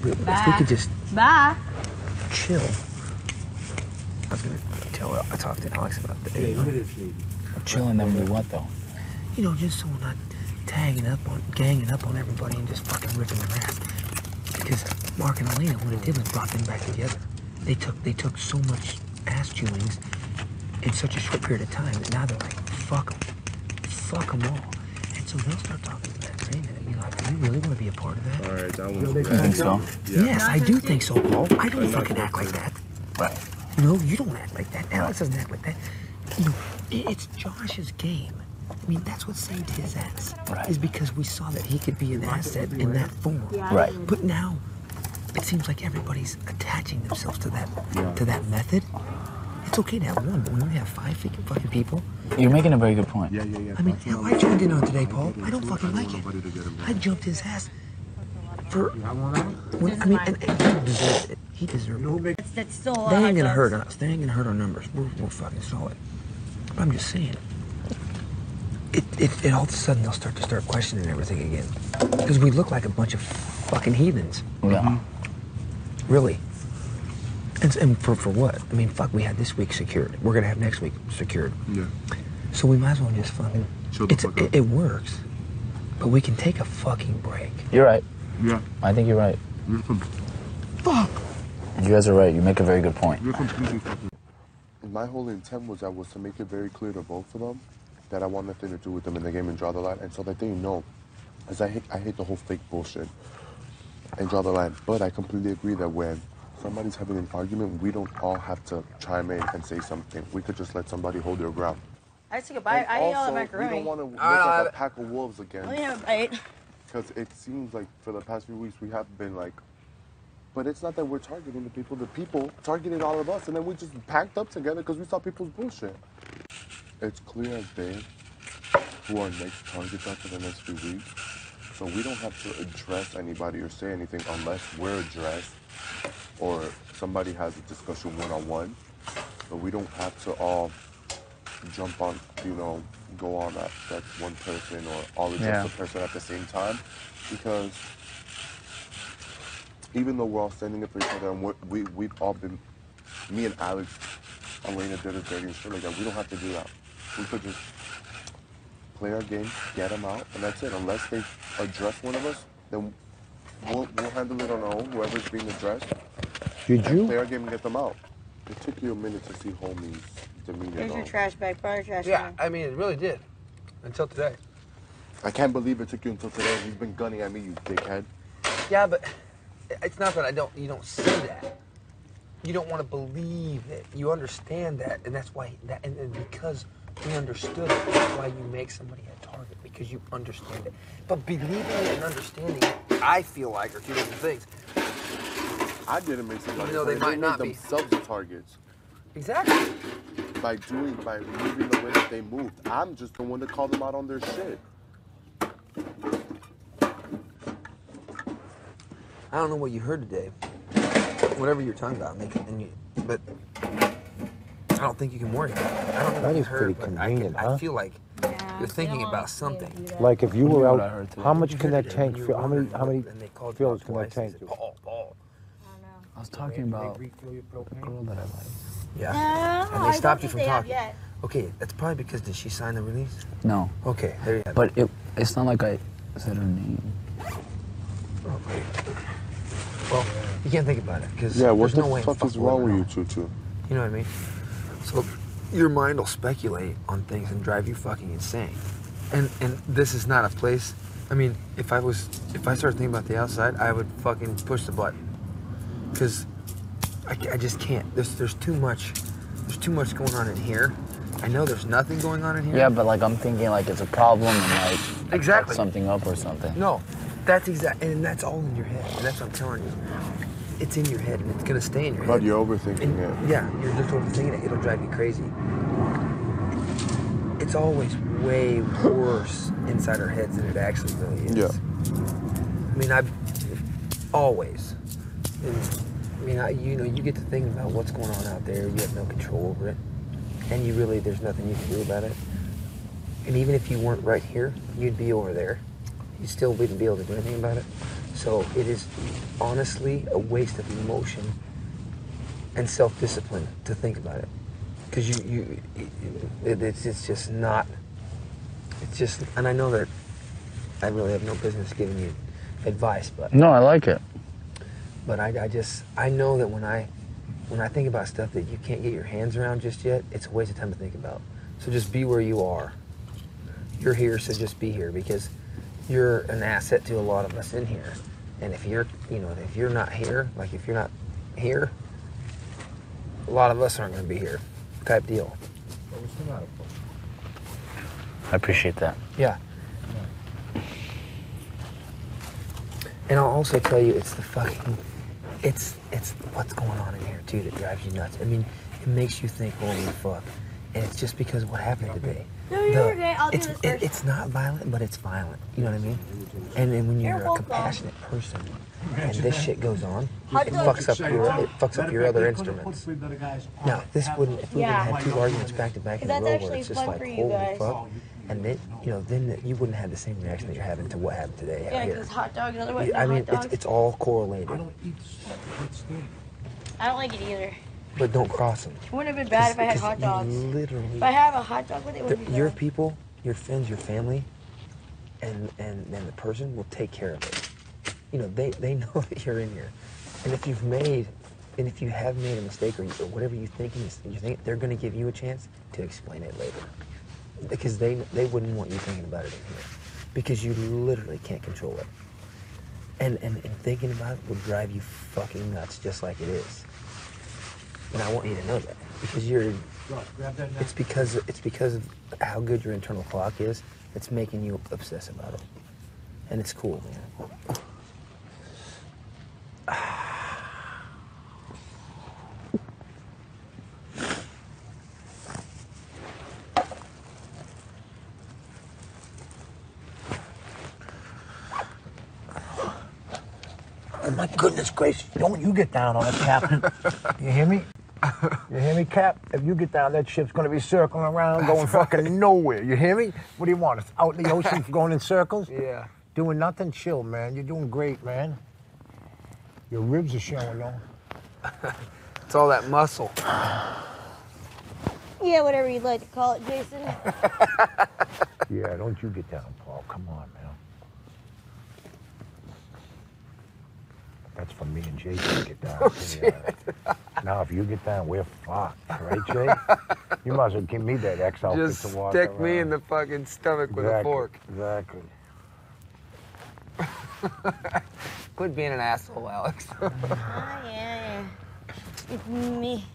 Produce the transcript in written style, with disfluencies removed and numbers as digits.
if we could just chill. I was gonna I talked to Alex about the day. Chilling them do what though? You know, just so we're not ganging up on everybody and just fucking ripping their ass. Because Mark and Elena, what it did was brought them back together. They took so much ass chewings in such a short period of time that now they're like, fuck them all. And so they'll start talking to that Raymond and be like, do you really want to be a part of that? All right, that one's You think so? Yeah. Yes, I do think so, Paul. I don't fucking act like that. Right. No, you don't act like that. Alex doesn't act like that. You know, it's Josh's game. I mean, that's what saved his ass. Right. Is because we saw that he could be an asset in that form. Right. But now, it seems like everybody's attaching themselves to that method. It's okay to have one, but when you have 5 fucking people. You're making a very good point. Yeah. I mean, hell, I joined in on today, Paul. I don't fucking like it. I jumped his ass for. I mean, and he deserved it. He deserved it. That's still They ain't gonna hurt us. They ain't gonna hurt our numbers. We're fucking solid. But I'm just saying. It all of a sudden they'll start questioning everything again. Because we look like a bunch of fucking heathens. Yeah. Really. And for what? I mean, fuck, we had this week secured. We're gonna have next week secured. Yeah. So we might as well just fucking... It works. But we can take a fucking break. You're right. Yeah. I think you're right. Fuck! And you guys are right. You make a very good point. You're completely fucking... My whole intent was to make it very clear to both of them that I want nothing to do with them in the game and draw the line, and so that they know. Because I hate the whole fake bullshit and draw the line. But I completely agree that when somebody's having an argument, we don't all have to chime in and say something. We could just let somebody hold their ground. I took a bite. I ate all the macaroni. We don't want to look like a pack of wolves again. Let me have a bite. Because it seems like for the past few weeks we have been like, but it's not that we're targeting the people. The people targeted all of us, and then we just packed up together because we saw people's bullshit. It's clear as day who our next targets are for the next few weeks. So we don't have to address anybody or say anything unless we're addressed or somebody has a discussion one-on-one. But we don't have to all jump on, go on that one person or all address the person at the same time. Because even though we're all standing up for each other and we've all been, me and Alex, Elena did it dirty and shit like that, we don't have to do that. We could just play our game, get them out, and that's it. Unless they address one of us, then we'll handle it on our own, whoever's being addressed. Did you? Play our game and get them out. It took you a minute to see homie's demeanor. Here's your trash bag. Put your trash Yeah, bag. I mean, it really did. Until today. I can't believe it took you until today. You've been gunning at me, you dickhead. Yeah, but it's not that you don't say that. You don't want to believe it. You understand that, and that's why and because we understood it, that's why you make somebody a target, because you understand it. But believing it and understanding it, I feel like, are two different things. I didn't make somebody. They might not be themselves the targets. Exactly. By moving the way that they moved. I'm just the one to call them out on their shit. I don't know what you heard today. Whatever you're talking about, but I don't think you can worry about it. I don't know what you heard, but I feel like you're thinking about something. Like if you were What I out, heard today. how much can that tank You fill? were How many wondering and they called you fills out can that twice and tank said, do? Paul. I was talking about the girl that I like. Yeah. No, And they stopped you from talking. Yet. Okay, that's probably because did she sign the release? No. Okay, there you have it. But it's not like I said her name. Okay. Well, you can't think about it because Yeah, what there's no way the in fuck is fucking wrong with world. you two? You know what I mean? So your mind will speculate on things and drive you fucking insane. And this is not a place. I mean, if I started thinking about the outside, I would fucking push the button. Because I just can't. There's too much. There's too much going on in here. I know there's nothing going on in here. Yeah, but like I'm thinking like it's a problem and like Exactly. something up or something. No, that's and that's all in your head. And that's what I'm telling you. It's in your head and it's gonna stay in your head. But you're overthinking And, it. yeah, you're just overthinking it. It'll drive you crazy. It's always way worse inside our heads than it actually really is. Yeah. I mean, always. And, I mean, you get to thinking about what's going on out there. You have no control over it. And there's nothing you can do about it. And even if you weren't right here, you'd be over there. You still wouldn't be able to do anything about it. So it is honestly a waste of emotion and self-discipline to think about it. Because it's just not, it's just, and I know that I really have no business giving you advice, but No, I like it. But I know that when I think about stuff that you can't get your hands around just yet, it's a waste of time to think about. So just be where you are. You're here, so just be here, because you're an asset to a lot of us in here. And if you're, if you're not here, like if you're not here, a lot of us aren't going to be here, type deal. I appreciate that. Yeah. And I'll also tell you, it's the fucking, it's what's going on in here too that drives you nuts. I mean, it makes you think, holy fuck. And it's just because of what happened today. No, you're okay. I'll do this first. It's not violent, but it's violent. You know what I mean? And then when you're a compassionate person, and this shit goes on, it fucks up your other instruments. Now, this wouldn't, if we would have had 2 arguments back to back in a row where it's just like, holy fuck. And then, then you wouldn't have the same reaction that you're having to what happened today out Yeah, here. because hot dogs, otherwise I mean, hot dogs. it's all correlated. I don't like it either. But don't cross them. It wouldn't have been bad if I had hot dogs. Literally. If I have a hot dog with it, it would be Your bad. people, your friends, your family, and the person will take care of it. They know that you're in here. And if you have made a mistake or whatever you think, they're going to give you a chance to explain it later. Because they wouldn't want you thinking about it in here. Because you literally can't control it. And thinking about it will drive you fucking nuts just like it is. And I want you to know that. Because it's because of how good your internal clock is that's making you obsess about it. And it's cool, man. Oh my goodness gracious, don't you get down on it, Captain. You hear me? You hear me, Cap? If you get down, that ship's gonna be circling around, going fucking nowhere. You hear me? What do you want? It's out in the ocean going in circles? Yeah. Doing nothing? Chill, man. You're doing great, man. Your ribs are showing, though. It's all that muscle. Yeah, whatever you'd like to call it, Jason. Yeah, don't you get down, Paul. Come on, man. That's for me and Jay to get down. Oh, shit. Now, if you get down, we're fucked. Right, Jay? You might as well give me that X outfit Just to walk stick around. me in the fucking stomach with a fork. Exactly. Quit being an asshole, Alex. Yeah. It's me.